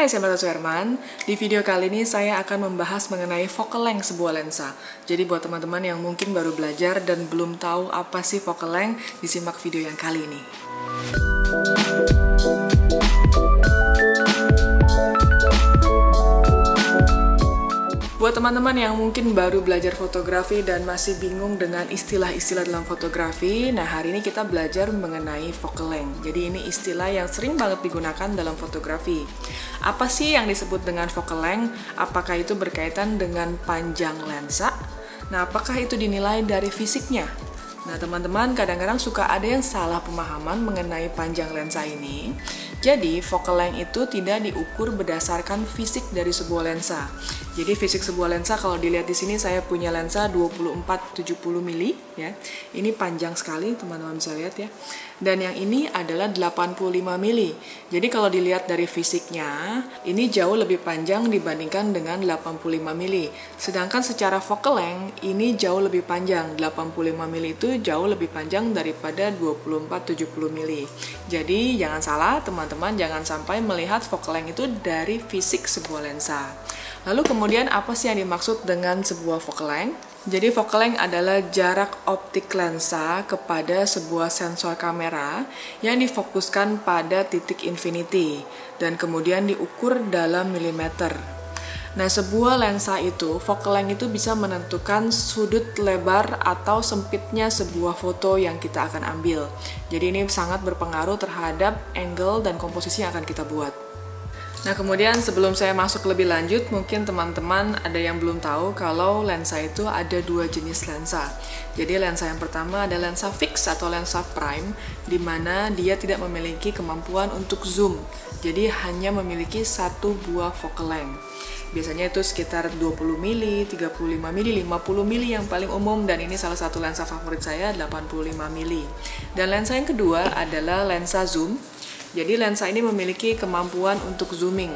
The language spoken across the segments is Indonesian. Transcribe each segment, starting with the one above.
Hai, saya Mbak Suherman. Di video kali ini saya akan membahas mengenai focal length sebuah lensa. Jadi buat teman-teman yang mungkin baru belajar dan belum tahu apa sih focal length, disimak video yang kali ini. Buat teman-teman yang mungkin baru belajar fotografi dan masih bingung dengan istilah-istilah dalam fotografi, nah hari ini kita belajar mengenai focal length. Jadi ini istilah yang sering banget digunakan dalam fotografi. Apa sih yang disebut dengan focal length? Apakah itu berkaitan dengan panjang lensa? Nah, apakah itu dinilai dari fisiknya? Nah, teman-teman kadang-kadang suka ada yang salah pemahaman mengenai panjang lensa ini. Jadi, focal length itu tidak diukur berdasarkan fisik dari sebuah lensa. Jadi, fisik sebuah lensa kalau dilihat di sini saya punya lensa 24-70 mili ya. Ini panjang sekali, teman-teman bisa lihat ya. Dan yang ini adalah 85 mili. Jadi, kalau dilihat dari fisiknya, ini jauh lebih panjang dibandingkan dengan 85 mili. Sedangkan secara focal length ini jauh lebih panjang. 85 mili itu jauh lebih panjang daripada 24-70 mili. Jadi, jangan salah, teman-teman jangan sampai melihat focal length itu dari fisik sebuah lensa. Lalu kemudian apa sih yang dimaksud dengan sebuah focal length? Jadi focal length adalah jarak optik lensa kepada sebuah sensor kamera yang difokuskan pada titik infinity dan kemudian diukur dalam milimeter. Nah, sebuah lensa itu, focal length itu bisa menentukan sudut lebar atau sempitnya sebuah foto yang kita akan ambil. Jadi ini sangat berpengaruh terhadap angle dan komposisi yang akan kita buat. Nah, kemudian sebelum saya masuk lebih lanjut, mungkin teman-teman ada yang belum tahu kalau lensa itu ada dua jenis lensa. Jadi lensa yang pertama ada lensa fix atau lensa prime, di mana dia tidak memiliki kemampuan untuk zoom. Jadi hanya memiliki satu buah focal length. Biasanya itu sekitar 20 mili, 35 mili, 50 mili yang paling umum, dan ini salah satu lensa favorit saya 85 mili. Dan lensa yang kedua adalah lensa zoom. Jadi lensa ini memiliki kemampuan untuk zooming.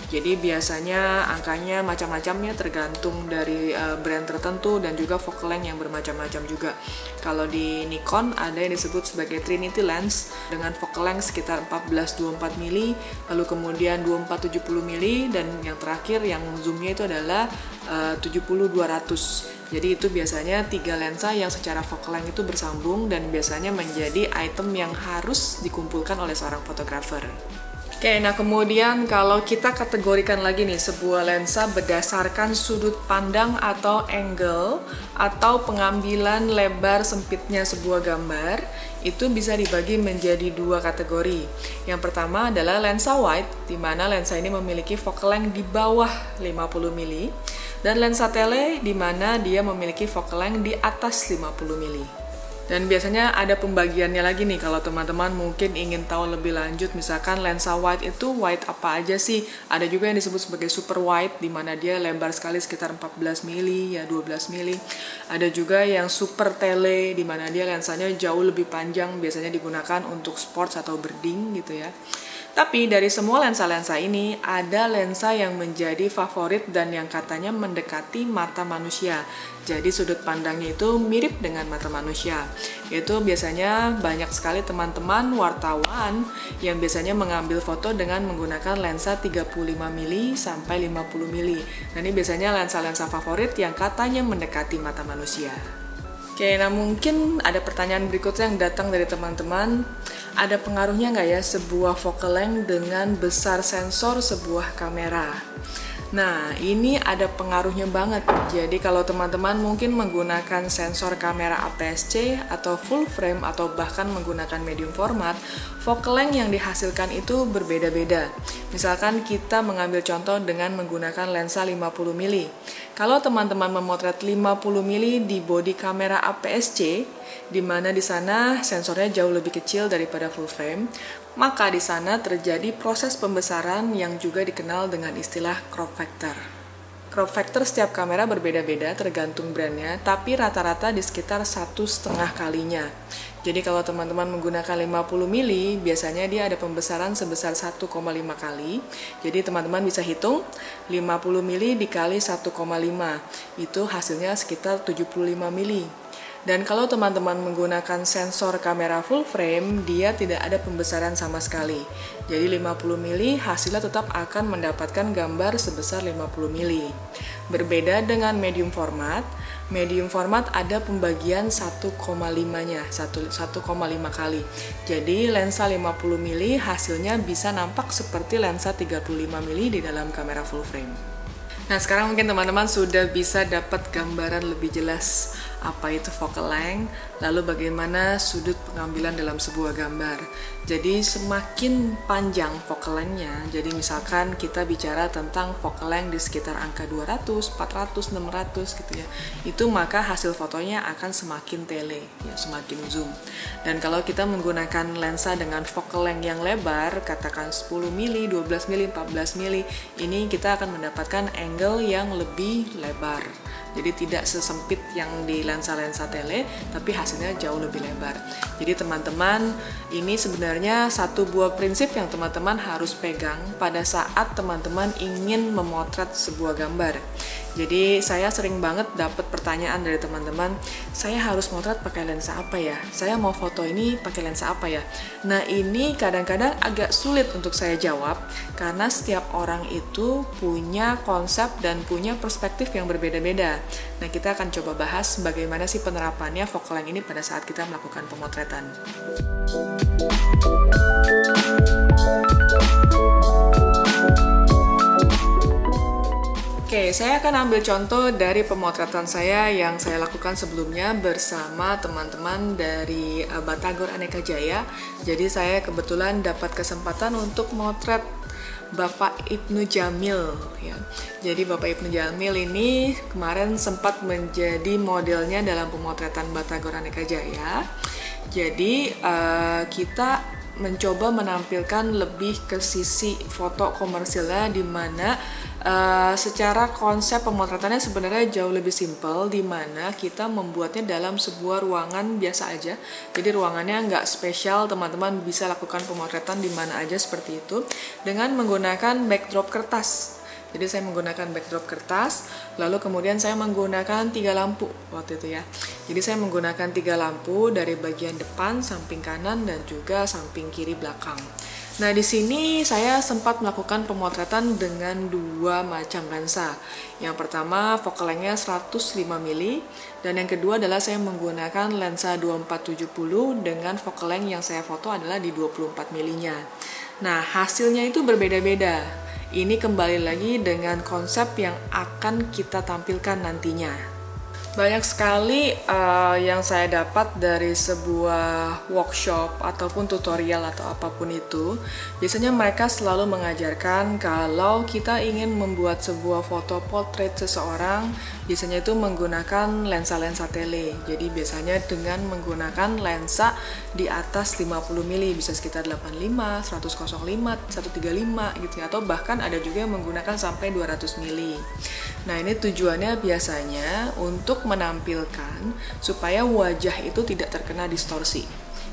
Jadi biasanya angkanya macam-macam ya, tergantung dari brand tertentu dan juga focal length yang bermacam-macam juga. Kalau di Nikon ada yang disebut sebagai Trinity lens dengan focal length sekitar 14-24 mili, lalu kemudian 24-70 mili, dan yang terakhir yang zoomnya itu adalah 70-200. Jadi itu biasanya 3 lensa yang secara focal length itu bersambung dan biasanya menjadi item yang harus dikumpulkan oleh seorang fotografer. Oke, nah kemudian kalau kita kategorikan lagi nih sebuah lensa berdasarkan sudut pandang atau angle atau pengambilan lebar sempitnya sebuah gambar, itu bisa dibagi menjadi dua kategori. Yang pertama adalah lensa wide, di mana lensa ini memiliki focal length di bawah 50 mili, dan lensa tele di mana dia memiliki focal length di atas 50 mili. Dan biasanya ada pembagiannya lagi nih kalau teman-teman mungkin ingin tahu lebih lanjut, misalkan lensa wide itu wide apa aja sih? Ada juga yang disebut sebagai super wide di mana dia lebar sekali sekitar 14 mili ya 12 mili. Ada juga yang super tele di mana dia lensanya jauh lebih panjang, biasanya digunakan untuk sports atau birding gitu ya. Tapi dari semua lensa-lensa ini, ada lensa yang menjadi favorit dan yang katanya mendekati mata manusia. Jadi sudut pandangnya itu mirip dengan mata manusia. Itu biasanya banyak sekali teman-teman wartawan yang biasanya mengambil foto dengan menggunakan lensa 35 mili sampai 50 mili. Nah, ini biasanya lensa-lensa favorit yang katanya mendekati mata manusia. Oke, nah mungkin ada pertanyaan berikutnya yang datang dari teman-teman. Ada pengaruhnya nggak ya sebuah focal length dengan besar sensor sebuah kamera? Nah, ini ada pengaruhnya banget. Jadi kalau teman-teman mungkin menggunakan sensor kamera APS-C atau full frame atau bahkan menggunakan medium format, focal length yang dihasilkan itu berbeda-beda. Misalkan kita mengambil contoh dengan menggunakan lensa 50 mili. Kalau teman-teman memotret 50 mili di body kamera APS-C, di mana di sana sensornya jauh lebih kecil daripada full frame, maka di sana terjadi proses pembesaran yang juga dikenal dengan istilah crop factor. Crop factor setiap kamera berbeda-beda tergantung brandnya, tapi rata-rata di sekitar 1,5 kalinya. Jadi kalau teman-teman menggunakan 50 mili, biasanya dia ada pembesaran sebesar 1,5 kali. Jadi teman-teman bisa hitung 50 mili dikali 1,5, itu hasilnya sekitar 75 mili. Dan kalau teman-teman menggunakan sensor kamera full frame, dia tidak ada pembesaran sama sekali. Jadi 50 mili hasilnya tetap akan mendapatkan gambar sebesar 50 mili. Berbeda dengan medium format ada pembagian 1,5-nya, 1,5 kali. Jadi lensa 50 mili hasilnya bisa nampak seperti lensa 35 mili di dalam kamera full frame. Nah, sekarang mungkin teman-teman sudah bisa dapat gambaran lebih jelas apa itu focal length, lalu bagaimana sudut pengambilan dalam sebuah gambar. Jadi semakin panjang focal length-nya, jadi misalkan kita bicara tentang focal length di sekitar angka 200, 400, 600 gitu ya, itu maka hasil fotonya akan semakin tele, ya, semakin zoom. Dan kalau kita menggunakan lensa dengan focal length yang lebar, katakan 10 mili, 12 mili, 14 mili, ini kita akan mendapatkan angle yang lebih lebar. Jadi tidak sesempit yang di lensa-lensa tele, tapi hasilnya jauh lebih lebar. Jadi teman-teman, ini sebenarnya satu buah prinsip yang teman-teman harus pegang pada saat teman-teman ingin memotret sebuah gambar. Jadi saya sering banget dapat pertanyaan dari teman-teman, saya harus motret pakai lensa apa ya? Saya mau foto ini pakai lensa apa ya? Nah, ini kadang-kadang agak sulit untuk saya jawab, karena setiap orang itu punya konsep dan punya perspektif yang berbeda-beda. Nah, kita akan coba bahas bagaimana sih penerapannya focal length ini pada saat kita melakukan pemotretan. Oke, saya akan ambil contoh dari pemotretan saya yang saya lakukan sebelumnya bersama teman-teman dari Batagor Aneka Jaya. Jadi saya kebetulan dapat kesempatan untuk motret Bapak Ibnu Jamil ya. Jadi Bapak Ibnu Jamil ini kemarin sempat menjadi modelnya dalam pemotretan Batagor Aneka Jaya. Jadi kita mencoba menampilkan lebih ke sisi foto komersilnya, di mana secara konsep pemotretannya sebenarnya jauh lebih simpel, di mana kita membuatnya dalam sebuah ruangan biasa aja. Jadi ruangannya nggak spesial, teman-teman bisa lakukan pemotretan di mana aja seperti itu dengan menggunakan backdrop kertas. Jadi saya menggunakan backdrop kertas, lalu kemudian saya menggunakan 3 lampu waktu itu ya. Jadi saya menggunakan 3 lampu dari bagian depan, samping kanan, dan juga samping kiri belakang. Nah, di sini saya sempat melakukan pemotretan dengan 2 macam lensa. Yang pertama focal length-nya 105 mili, dan yang kedua adalah saya menggunakan lensa 2470 dengan focal length yang saya foto adalah di 24 milinya. Nah, hasilnya itu berbeda-beda. Ini kembali lagi dengan konsep yang akan kita tampilkan nantinya. Banyak sekali yang saya dapat dari sebuah workshop ataupun tutorial atau apapun itu. Biasanya mereka selalu mengajarkan kalau kita ingin membuat sebuah foto portrait seseorang, biasanya itu menggunakan lensa-lensa tele. Jadi biasanya dengan menggunakan lensa di atas 50 mili, bisa sekitar 85, 105, 135 gitu ya, atau bahkan ada juga yang menggunakan sampai 200 mili. Nah, ini tujuannya biasanya untuk menampilkan supaya wajah itu tidak terkena distorsi.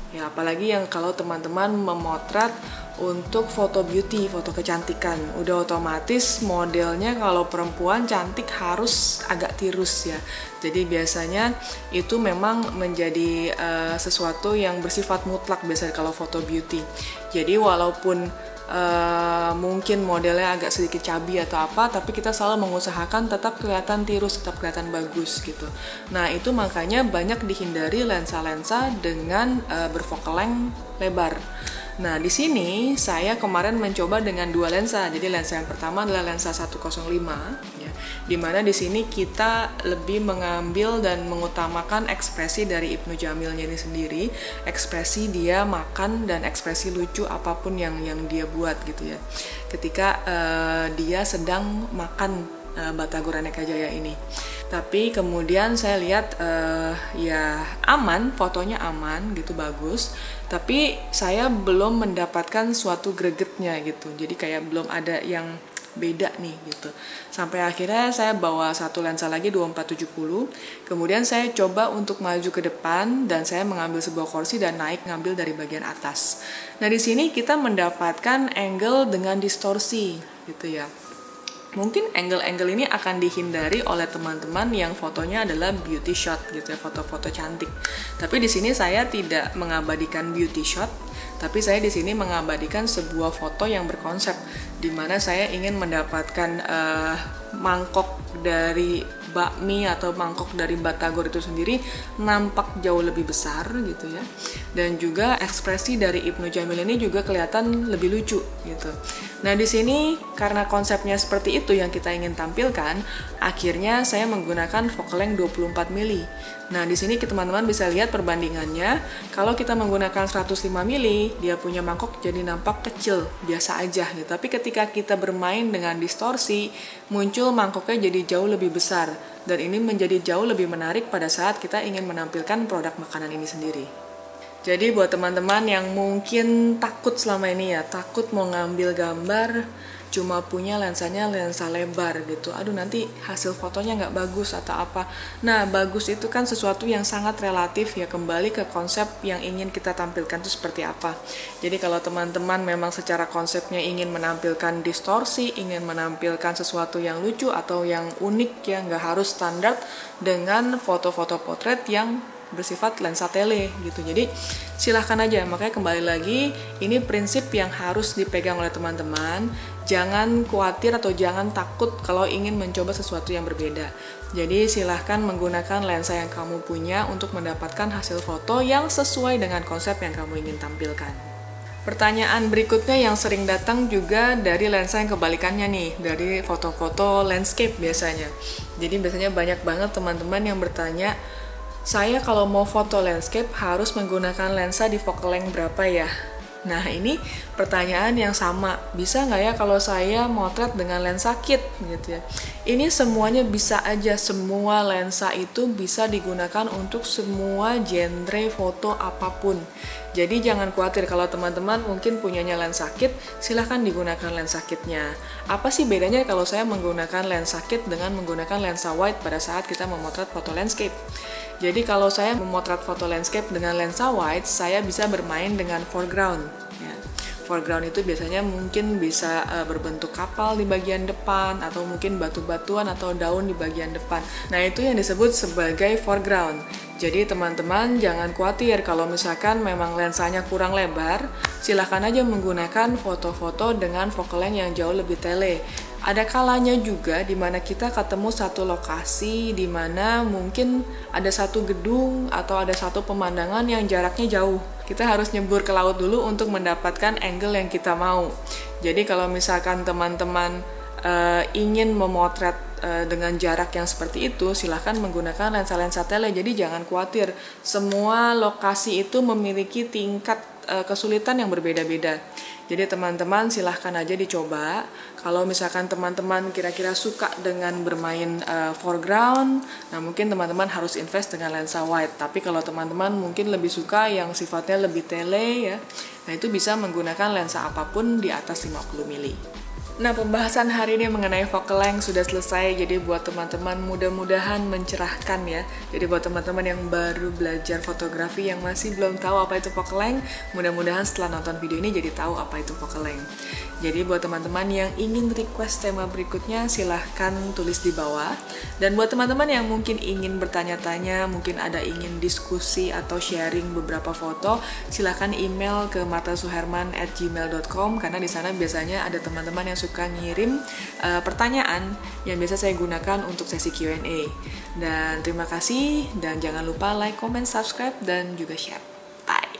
Ya, apalagi yang kalau teman-teman memotret untuk foto beauty, foto kecantikan, udah otomatis modelnya kalau perempuan cantik harus agak tirus ya. Jadi biasanya itu memang menjadi sesuatu yang bersifat mutlak biasanya kalau foto beauty. Jadi walaupun mungkin modelnya agak sedikit chubby atau apa, tapi kita selalu mengusahakan tetap kelihatan tirus, tetap kelihatan bagus gitu. Nah, itu makanya banyak dihindari lensa-lensa dengan berfocal length lebar. Nah, di sini saya kemarin mencoba dengan 2 lensa. Jadi lensa yang pertama adalah lensa 105 ya. Dimana di sini kita lebih mengambil dan mengutamakan ekspresi dari Ibnu Jamilnya ini sendiri, ekspresi dia makan dan ekspresi lucu apapun yang dia buat gitu ya. Ketika dia sedang makan Batagor Aneka Jaya ini. Tapi kemudian saya lihat ya aman, fotonya aman gitu, bagus. Tapi saya belum mendapatkan suatu gregetnya gitu. Jadi kayak belum ada yang beda nih gitu. Sampai akhirnya saya bawa satu lensa lagi 2470. Kemudian saya coba untuk maju ke depan dan saya mengambil sebuah kursi dan naik ngambil dari bagian atas. Nah, di sini kita mendapatkan angle dengan distorsi gitu ya. Mungkin angle-angle ini akan dihindari oleh teman-teman yang fotonya adalah beauty shot gitu ya, foto-foto cantik. Tapi di sini saya tidak mengabadikan beauty shot, tapi saya di sini mengabadikan sebuah foto yang berkonsep, di mana saya ingin mendapatkan mangkok dari bakmi atau mangkok dari batagor itu sendiri nampak jauh lebih besar gitu ya. Dan juga ekspresi dari Ibnu Jamil ini juga kelihatan lebih lucu gitu. Nah, di sini karena konsepnya seperti itu yang kita ingin tampilkan, akhirnya saya menggunakan focal length 24 mili. Nah, di sini teman-teman bisa lihat perbandingannya. Kalau kita menggunakan 105 mili, dia punya mangkok jadi nampak kecil, biasa aja gitu. Tapi ketika kita bermain dengan distorsi, muncul mangkoknya jadi jauh lebih besar. Dan ini menjadi jauh lebih menarik pada saat kita ingin menampilkan produk makanan ini sendiri. Jadi buat teman-teman yang mungkin takut selama ini ya, takut mau ngambil gambar cuma punya lensanya lensa lebar gitu. Aduh, nanti hasil fotonya nggak bagus atau apa. Nah, bagus itu kan sesuatu yang sangat relatif ya, kembali ke konsep yang ingin kita tampilkan itu seperti apa. Jadi kalau teman-teman memang secara konsepnya ingin menampilkan distorsi, ingin menampilkan sesuatu yang lucu atau yang unik ya, nggak harus standar dengan foto-foto potret yang bersifat lensa tele gitu. Jadi silahkan aja. Makanya kembali lagi, ini prinsip yang harus dipegang oleh teman-teman. Jangan khawatir atau jangan takut kalau ingin mencoba sesuatu yang berbeda. Jadi silahkan menggunakan lensa yang kamu punya untuk mendapatkan hasil foto yang sesuai dengan konsep yang kamu ingin tampilkan. Pertanyaan berikutnya yang sering datang juga dari lensa yang kebalikannya nih, dari foto-foto landscape biasanya. Jadi biasanya banyak banget teman-teman yang bertanya, saya kalau mau foto landscape harus menggunakan lensa di focal length berapa ya? Nah, ini pertanyaan yang sama. Bisa nggak ya kalau saya motret dengan lensa kit gitu ya? Ini semuanya bisa aja. Semua lensa itu bisa digunakan untuk semua genre foto apapun. Jadi jangan khawatir kalau teman-teman mungkin punyanya lensa kit, silahkan digunakan lensa kitnya. Apa sih bedanya kalau saya menggunakan lensa kit dengan menggunakan lensa wide pada saat kita memotret foto landscape? Jadi kalau saya memotret foto landscape dengan lensa wide, saya bisa bermain dengan foreground. Ya. Foreground itu biasanya mungkin bisa berbentuk kapal di bagian depan, atau mungkin batu-batuan atau daun di bagian depan. Nah, itu yang disebut sebagai foreground. Jadi teman-teman jangan khawatir kalau misalkan memang lensanya kurang lebar, silahkan aja menggunakan foto-foto dengan focal length yang jauh lebih tele. Ada kalanya juga di mana kita ketemu satu lokasi di mana mungkin ada satu gedung atau ada satu pemandangan yang jaraknya jauh. Kita harus nyebur ke laut dulu untuk mendapatkan angle yang kita mau. Jadi kalau misalkan teman-teman ingin memotret dengan jarak yang seperti itu, silahkan menggunakan lensa-lensa tele. Jadi jangan khawatir, semua lokasi itu memiliki tingkat kesulitan yang berbeda-beda. Jadi teman-teman silahkan aja dicoba. Kalau misalkan teman-teman kira-kira suka dengan bermain foreground, nah mungkin teman-teman harus invest dengan lensa wide. Tapi kalau teman-teman mungkin lebih suka yang sifatnya lebih tele ya, nah itu bisa menggunakan lensa apapun di atas 50 mili. Nah, pembahasan hari ini mengenai focal length sudah selesai. Jadi buat teman-teman mudah-mudahan mencerahkan ya. Jadi buat teman-teman yang baru belajar fotografi yang masih belum tahu apa itu focal length, mudah-mudahan setelah nonton video ini jadi tahu apa itu focal length. Jadi buat teman-teman yang ingin request tema berikutnya, silahkan tulis di bawah. Dan buat teman-teman yang mungkin ingin bertanya-tanya, mungkin ada ingin diskusi atau sharing beberapa foto, silahkan email ke martasuherman@gmail.com, karena di sana biasanya ada teman-teman yang suka ngirim pertanyaan yang biasa saya gunakan untuk sesi Q&A. Dan terima kasih, dan jangan lupa like, comment, subscribe, dan juga share. Bye!